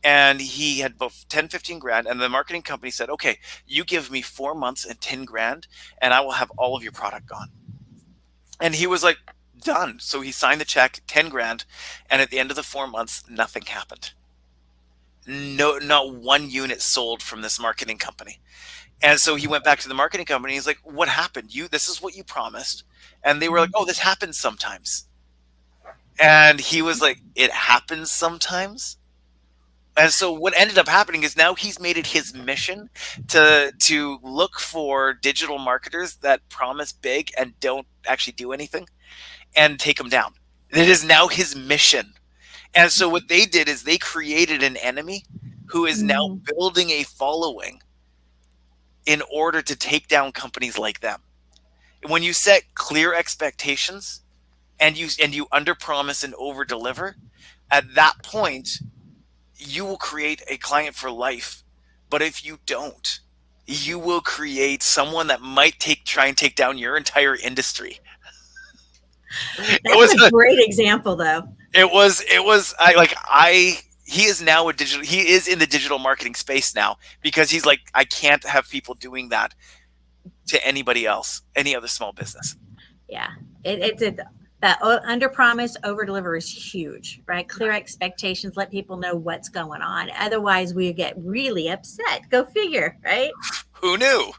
And he had about 10, 15 grand, and the marketing company said, okay, you give me 4 months and 10 grand, and I will have all of your product gone. And he was like, done. So he signed the check, 10 grand, and at the end of the 4 months, nothing happened. No, not one unit sold from this marketing company. And so he went back to the marketing company. He's like, what happened? This is what you promised. And they were like, oh, this happens sometimes. And he was like, it happens sometimes. And so what ended up happening is now he's made it his mission to look for digital marketers that promise big and don't actually do anything and take them down. It is now his mission. And so what they did is they created an enemy who is now building a following in order to take down companies like them. When you set clear expectations and you underpromise and overdeliver, at that point you will create a client for life. But if you don't, you will create someone that might try and take down your entire industry. That's a great example, though. He is now he is in the digital marketing space now, because he's like, I can't have people doing that to anybody else, any other small business. Yeah, that under promise, over deliver is huge, right? Clear expectations, let people know what's going on. Otherwise, we get really upset. Go figure, right? Who knew?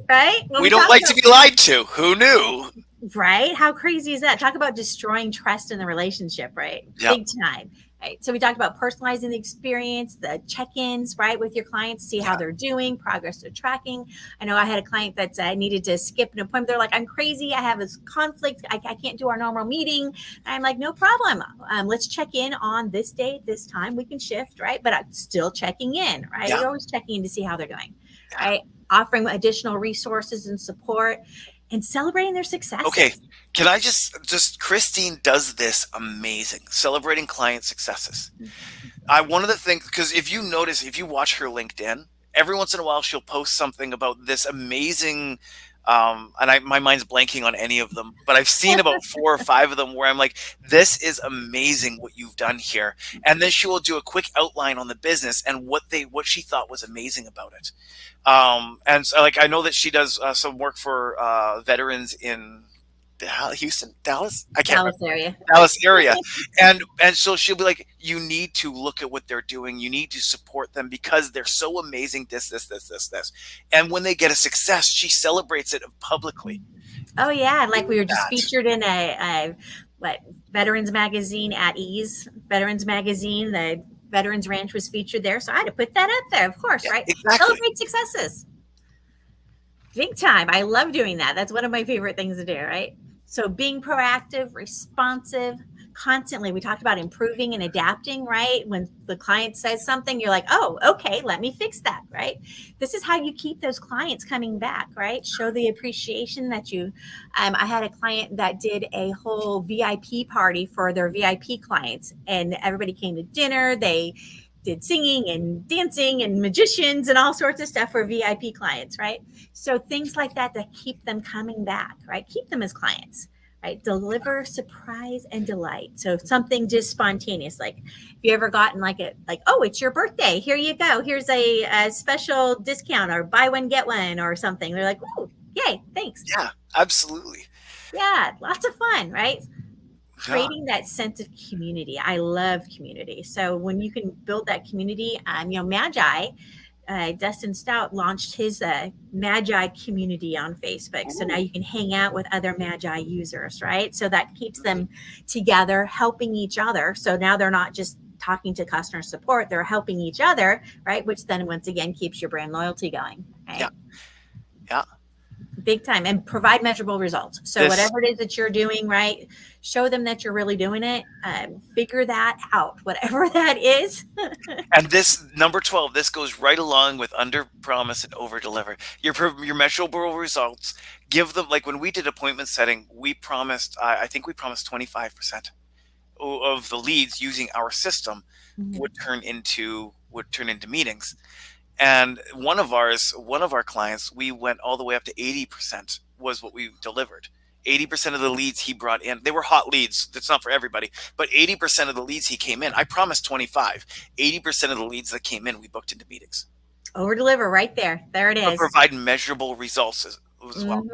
Right? We don't like to be lied to. Who knew? Right? How crazy is that? Talk about destroying trust in the relationship, right? Yep. Big time. Right. So we talked about personalizing the experience, the check-ins, right, with your clients, see how they're doing, progress they're tracking. I know I had a client that needed to skip an appointment. They're like, I'm crazy. I have this conflict. I can't do our normal meeting. And I'm like, no problem. Let's check in on this date, this time. We can shift, right? But I'm still checking in, right? You're always checking in to see how they're doing, right? Offering additional resources and support and celebrating their successes. Okay. Can I just Christine does this amazing, celebrating client successes. One of the things, because if you notice, if you watch her LinkedIn, every once in a while she'll post something about this amazing, and my mind's blanking on any of them, but I've seen about 4 or 5 of them where I'm like, this is amazing what you've done here. And then she will do a quick outline on the business and what she thought was amazing about it. And so, like, I know that she does some work for veterans in Houston, Dallas. I can't Dallas remember. area. Dallas area. And so she'll be like, you need to look at what they're doing. You need to support them because they're so amazing. This. And when they get a success, she celebrates it publicly. Oh yeah, like we were just featured in a Veterans Magazine at Ease. Veterans Magazine, the Veterans Ranch was featured there, so I had to put that up there, of course, right? Exactly. Celebrate successes. Big time. I love doing that. That's one of my favorite things to do, right? So being proactive, responsive, constantly. We talked about improving and adapting, right? When the client says something, you're like, oh, okay, let me fix that, right? This is how you keep those clients coming back, right? Show the appreciation that you, I had a client that did a whole VIP party for their VIP clients, and everybody came to dinner. They did singing and dancing and magicians and all sorts of stuff for VIP clients, right? So things like that keep them coming back, right? Keep them as clients, right? Deliver surprise and delight. So if something just spontaneous, like if you ever gotten oh, it's your birthday, here you go. Here's a special discount or buy one, get one or something. They're like, oh, yay, thanks. Yeah, absolutely. Yeah, lots of fun, right? Creating that sense of community. I love community. So when you can build that community, Magi, Dustin Stout launched his Magi community on Facebook. Ooh. So now you can hang out with other Magi users, right? So that keeps them together, helping each other. So now they're not just talking to customer support, they're helping each other, right? Which then once again keeps your brand loyalty going. Right? Yeah. Big time, and provide measurable results. So whatever it is that you're doing, right, show them that you're really doing it. Figure that out, whatever that is. And this number 12, this goes right along with under promise and over deliver. Your measurable results, give them, like when we did appointment setting, we promised, I think we promised 25% of the leads using our system would turn into meetings. And one of our clients, we went all the way up to 80% was what we delivered. 80% of the leads he brought in, they were hot leads. That's not for everybody, but 80% of the leads he came in, I promised 25. 80% of the leads that came in, we booked into meetings. Over deliver right there. There it is. Provide measurable results as well.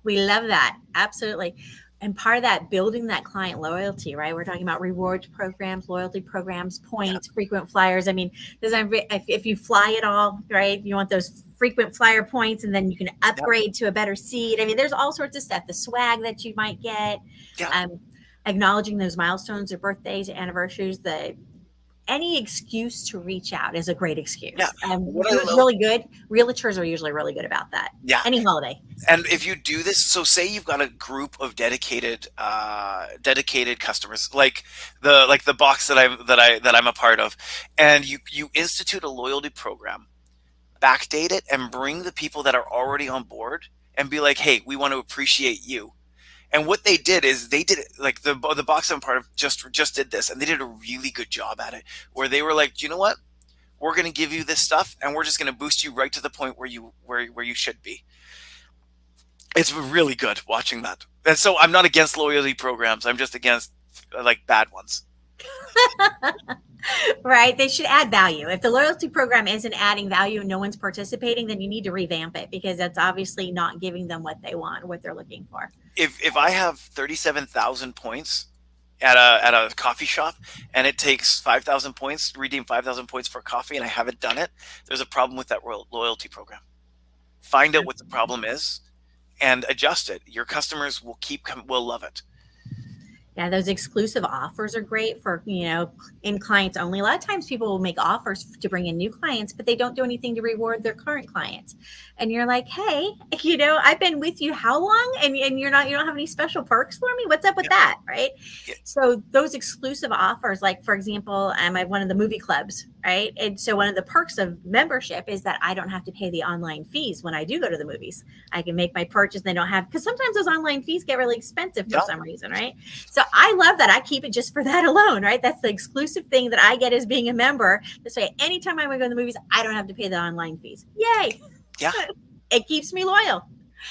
We love that. Absolutely. And part of that, building that client loyalty, right? We're talking about rewards programs, loyalty programs, points, frequent flyers. I mean, if you fly at all, right? You want those frequent flyer points, and then you can upgrade to a better seat. I mean, there's all sorts of stuff. The swag that you might get, acknowledging those milestones, or birthdays, anniversaries, any excuse to reach out is a great excuse. Really good. Realtors are usually really good about that. Yeah. Any holiday. And if you do this, so say you've got a group of dedicated customers, like the box that I'm a part of, and you institute a loyalty program, backdate it, and bring the people that are already on board and be like, hey, we want to appreciate you. And what they did is they did it, like the box I'm part of just did this, and they did a really good job at it, where they were like, you know what, we're going to give you this stuff, and we're just going to boost you right to the point where you should be. It's really good watching that. And so I'm not against loyalty programs. I'm just against like bad ones. Right. They should add value. If the loyalty program isn't adding value and no one's participating, then you need to revamp it, because that's obviously not giving them what they want, what they're looking for. If I have 37,000 points at a coffee shop, and it takes 5,000 points to redeem 5,000 points for coffee, and I haven't done it, there's a problem with that loyalty program. Find out what the problem is and adjust it. Your customers will love it. Yeah, those exclusive offers are great for, in clients only. A lot of times people will make offers to bring in new clients, but they don't do anything to reward their current clients. And you're like, hey, I've been with you how long? And you don't have any special perks for me? What's up with that? Right. Yeah. So those exclusive offers, like, for example, I have one of the movie clubs, right? And so one of the perks of membership is that I don't have to pay the online fees when I do go to the movies. I can make my purchase. They don't have, because sometimes those online fees get really expensive for some reason, right? So I love that. I keep it just for that alone, right? That's the exclusive thing that I get as being a member. This way, anytime I want to go to the movies, I don't have to pay the online fees. Yay. Yeah. It keeps me loyal.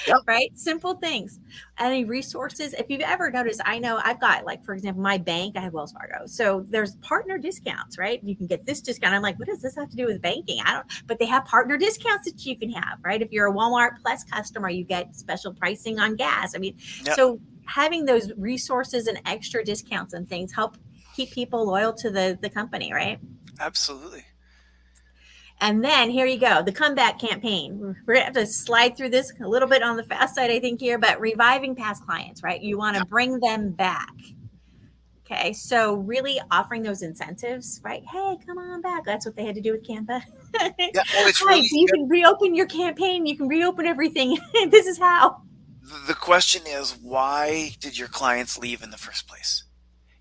Yep. Right? Simple things. Any resources? If you've ever noticed, I know I've got, like, for example, my bank, I have Wells Fargo. So there's partner discounts, right? You can get this discount. I'm like, what does this have to do with banking? But they have partner discounts that you can have, right? If you're a Walmart Plus customer, you get special pricing on gas. I mean, so having those resources and extra discounts and things help keep people loyal to the company, right? Absolutely. And then here you go, the comeback campaign. We're going to have to slide through this a little bit on the fast side, I think, here, but reviving past clients, right? You want to bring them back. Okay, so really offering those incentives, right? Hey, come on back. That's what they had to do with Canva. You can reopen your campaign. You can reopen everything. This is how. The question is, why did your clients leave in the first place?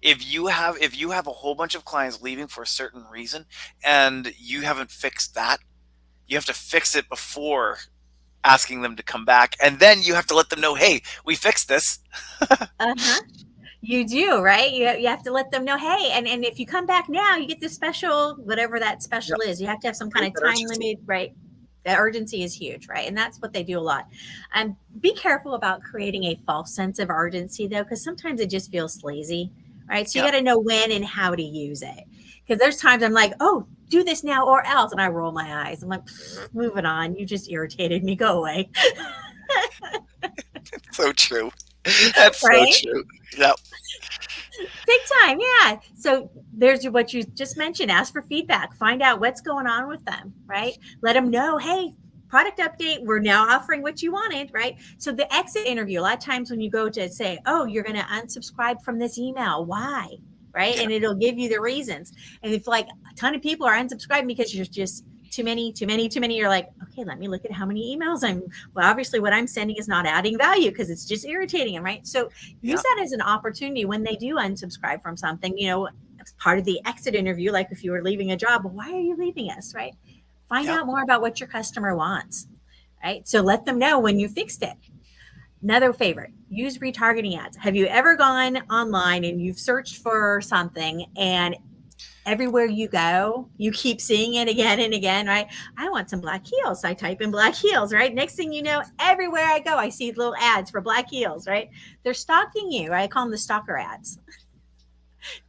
If you have a whole bunch of clients leaving for a certain reason and you haven't fixed that, you have to fix it before asking them to come back. And then you have to let them know, hey, we fixed this. You do, right? You have to let them know, hey, and if you come back now, you get this special, whatever that special is. You have to have some kind of time limit, right? The urgency is huge, right? And that's what they do a lot. Be careful about creating a false sense of urgency, though, because sometimes it just feels sleazy. Right. So you got to know when and how to use it, because there's times I'm like, oh, do this now or else. And I roll my eyes. I'm like, moving on. You just irritated me. Go away. So true. That's right? So true. Yep. Big time. Yeah. So there's what you just mentioned. Ask for feedback. Find out what's going on with them. Right. Let them know, hey, product update, we're now offering what you wanted, right? So the exit interview, a lot of times when you go to say, oh, you're going to unsubscribe from this email, why? Right? Yeah. And it'll give you the reasons. And if like a ton of people are unsubscribing because you're just too many. You're like, okay, let me look at how many emails well, obviously what I'm sending is not adding value because it's just irritating them, right? So use that as an opportunity when they do unsubscribe from something, as part of the exit interview, like if you were leaving a job, why are you leaving us, right? Find out more about what your customer wants, right? So let them know when you fixed it. Another favorite, use retargeting ads. Have you ever gone online and you've searched for something and everywhere you go, you keep seeing it again and again, right? I want some black heels. I type in black heels, right? Next thing you know, everywhere I go, I see little ads for black heels, right? They're stalking you, right? I call them the stalker ads.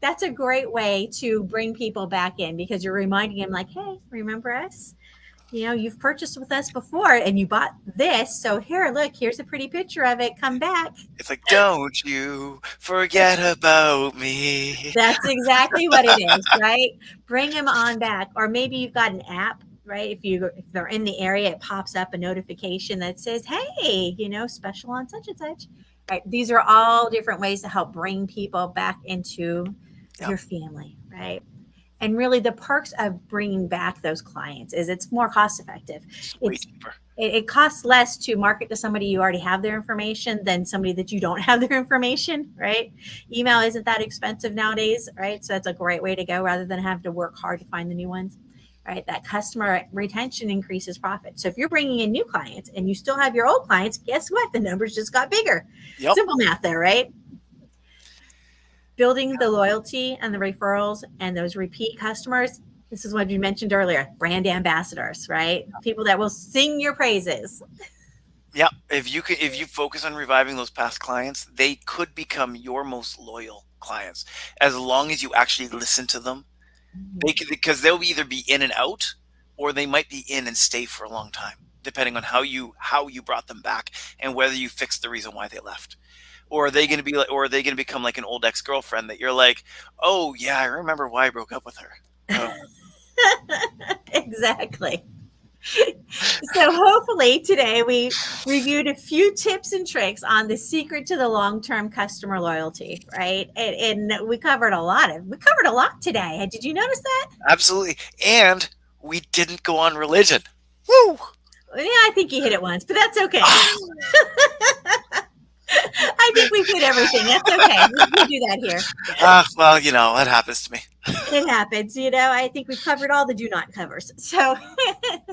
That's a great way to bring people back in because you're reminding them like, hey, remember us? You've purchased with us before and you bought this. So here, look, here's a pretty picture of it. Come back. It's like, don't you forget about me. That's exactly what it is, right? Bring them on back. Or maybe you've got an app, right? If they're in the area, it pops up a notification that says, hey, special on such and such. Right. These are all different ways to help bring people back into your family, right? And really the perks of bringing back those clients is it's more cost effective. It costs less to market to somebody you already have their information than somebody that you don't have their information, right? Email isn't that expensive nowadays, right? So that's a great way to go rather than have to work hard to find the new ones, right? That customer retention increases profit. So if you're bringing in new clients and you still have your old clients, guess what? The numbers just got bigger. Yep. Simple math there, right? Building the loyalty and the referrals and those repeat customers. This is what you mentioned earlier, brand ambassadors, right? People that will sing your praises. Yeah. If you focus on reviving those past clients, they could become your most loyal clients as long as you actually listen to them. Because they'll either be in and out or they might be in and stay for a long time, depending on how you brought them back and whether you fixed the reason why they left. Or are they going to become like an old ex-girlfriend that you're like, oh yeah, I remember why I broke up with her. Oh. Exactly. So hopefully today we reviewed a few tips and tricks on the secret to the long-term customer loyalty, right? And we covered a lot today. Did you notice that? Absolutely. And we didn't go on religion. Woo! Yeah, I think you hit it once, but that's okay. I think we've hit everything. That's okay. We do that here. Well, it happens to me. It happens. I think we've covered all the do not covers. So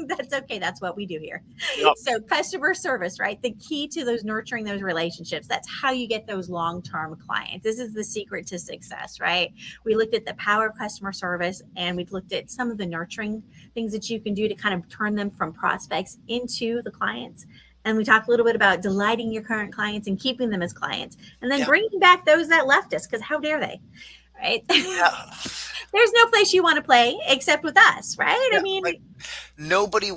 that's okay. That's what we do here. Yep. So customer service, right? The key to nurturing those relationships. That's how you get those long-term clients. This is the secret to success, right? We looked at the power of customer service and we've looked at some of the nurturing things that you can do to kind of turn them from prospects into the clients. And we talked a little bit about delighting your current clients and keeping them as clients and then bringing back those that left us because how dare they, right? Yeah. There's no place you want to play except with us, right? Yeah, I mean, nobody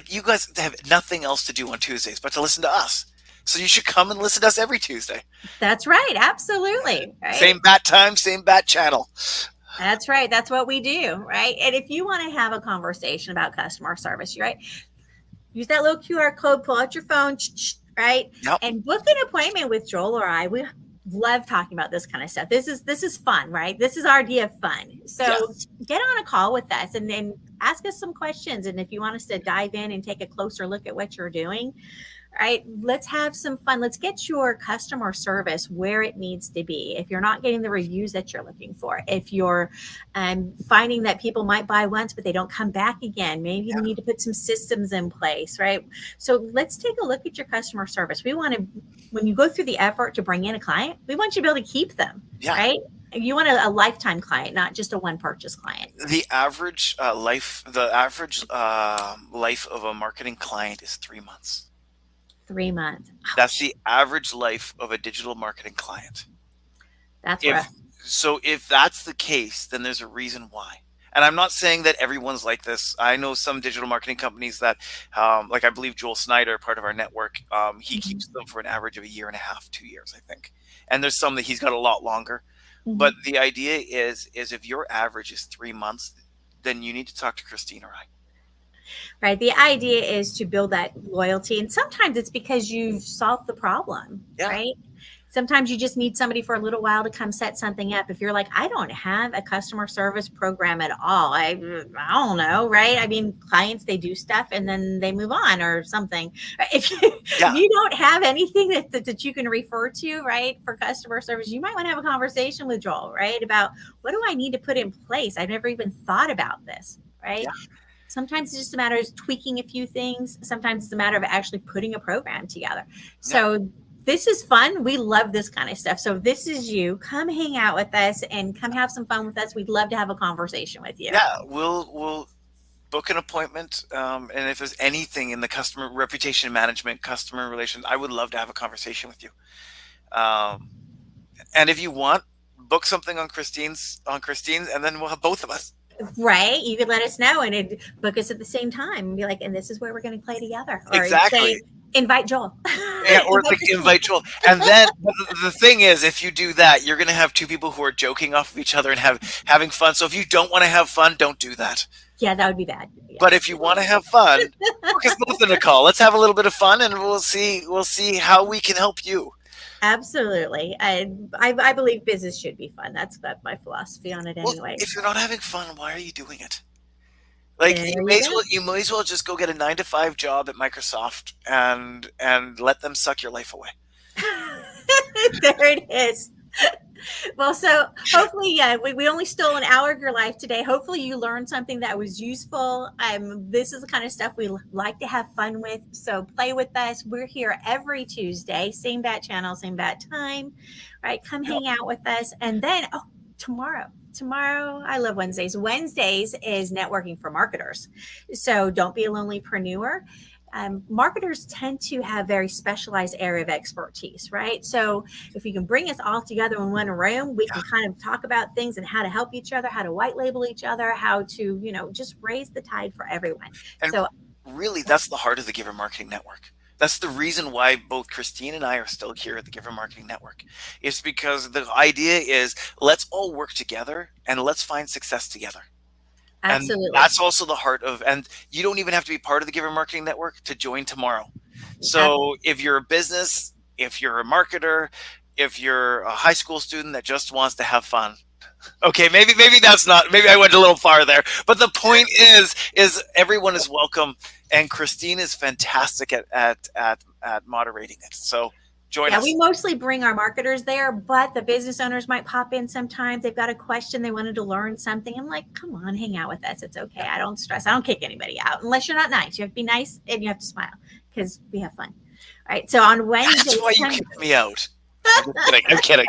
you guys have nothing else to do on Tuesdays but to listen to us. So you should come and listen to us every Tuesday. That's right. Absolutely. Right? Same bat time, same bat channel. That's right. That's what we do, right? And if you want to have a conversation about customer service, right? Use that little QR code, pull out your phone, right? Yep. And book an appointment with Joel or I. We love talking about this kind of stuff. This is fun, right? This is our idea of fun. So get on a call with us and then ask us some questions. And if you want us to dive in and take a closer look at what you're doing, right? Let's have some fun. Let's get your customer service where it needs to be. If you're not getting the reviews that you're looking for, if you're finding that people might buy once, but they don't come back again, maybe you need to put some systems in place, right? So let's take a look at your customer service. We want to, when you go through the effort to bring in a client, we want you to be able to keep them, right? You want a lifetime client, not just a one purchase client. The average life of a marketing client is 3 months. 3 months. Ouch. That's the average life of a digital marketing client. That's rough. So if that's the case, then there's a reason why. And I'm not saying that everyone's like this. I know some digital marketing companies that, like I believe Joel Snyder, part of our network, he keeps them for an average of 1.5 years, 2 years, I think. And there's some that he's got a lot longer. But the idea is if your average is 3 months, then you need to talk to Christine or I. Right. The idea is to build that loyalty. And sometimes it's because you've solved the problem, right? Sometimes you just need somebody for a little while to come set something up. If you're like, I don't have a customer service program at all, I don't know, right? I mean, clients, they do stuff and then they move on or something. If you don't have anything that you can refer to, right, for customer service, you might want to have a conversation with Joel, right, about what do I need to put in place? I've never even thought about this, right? Yeah. Sometimes it's just a matter of tweaking a few things. Sometimes it's a matter of actually putting a program together. So this is fun. We love this kind of stuff. So if this is you, come hang out with us and come have some fun with us. We'd love to have a conversation with you. Yeah, we'll book an appointment. And if there's anything in the customer reputation management, customer relations, I would love to have a conversation with you. And if you want, book something on Christine's, and then we'll have both of us. Right. You could let us know and book us at the same time and be like, and this is where we're going to play together. Or Exactly. say, invite Joel. Yeah, or invite Joel. And then the thing is, if you do that, you're going to have two people who are joking off of each other and having fun. So if you don't want to have fun, don't do that. Yeah, that would be bad. Yeah. But if you want to have fun, book us both in a call. Let's have a little bit of fun, and we'll see how we can help you. Absolutely. I believe business should be fun. That's my philosophy on it anyway. Well, if you're not having fun, why are you doing it? Like you may as well just go get a 9-to-5 job at Microsoft and let them suck your life away. There it is. Well, so hopefully, we only stole an hour of your life today. Hopefully you learned something that was useful. This is the kind of stuff we like to have fun with. So play with us. We're here every Tuesday, same bat channel, same bat time, right? Come hang out with us. And then, tomorrow, I love Wednesdays. Wednesdays is networking for marketers. So don't be a lonelypreneur. Marketers tend to have very specialized area of expertise, right? So if you can bring us all together in one room, we can kind of talk about things and how to help each other, how to white label each other, how to, just raise the tide for everyone. And so really, that's the heart of the Giver Marketing Network. That's the reason why both Christine and I are still here at the Giver Marketing Network. It's because the idea is let's all work together and let's find success together. Absolutely. And that's also the heart of, and you don't even have to be part of the Giver Marketing Network to join tomorrow. So if you're a business, if you're a marketer, if you're a high school student that just wants to have fun, okay, maybe I went a little far there, but the point is everyone is welcome, and Christine is fantastic at moderating it. So join us. We mostly bring our marketers there, but the business owners might pop in sometimes. They've got a question, they wanted to learn something. I'm like, come on, hang out with us. It's okay. I don't stress. I don't kick anybody out unless you're not nice. You have to be nice and you have to smile because we have fun. All right. So on Wednesday, that's why you kicked me out. I'm kidding.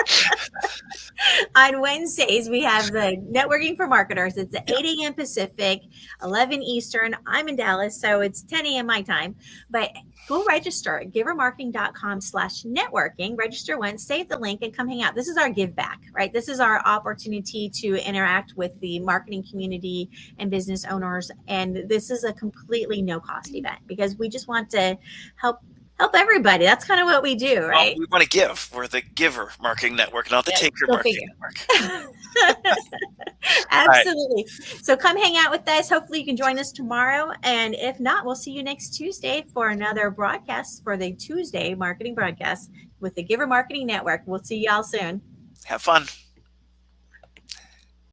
On Wednesdays, we have the Networking for Marketers. It's at 8 a.m. Pacific, 11 Eastern. I'm in Dallas, so it's 10 a.m. my time. But go register at givermarketing.com/networking. Register once, save the link, and come hang out. This is our give back, right? This is our opportunity to interact with the marketing community and business owners. And this is a completely no-cost event because we just want to help everybody. That's kind of what we do, right? Well, we want to give. We're the Giver Marketing Network, not the Taker Marketing Network. Absolutely. Right. So come hang out with us. Hopefully you can join us tomorrow. And if not, we'll see you next Tuesday for another broadcast for the Tuesday marketing broadcast with the Giver Marketing Network. We'll see y'all soon. Have fun.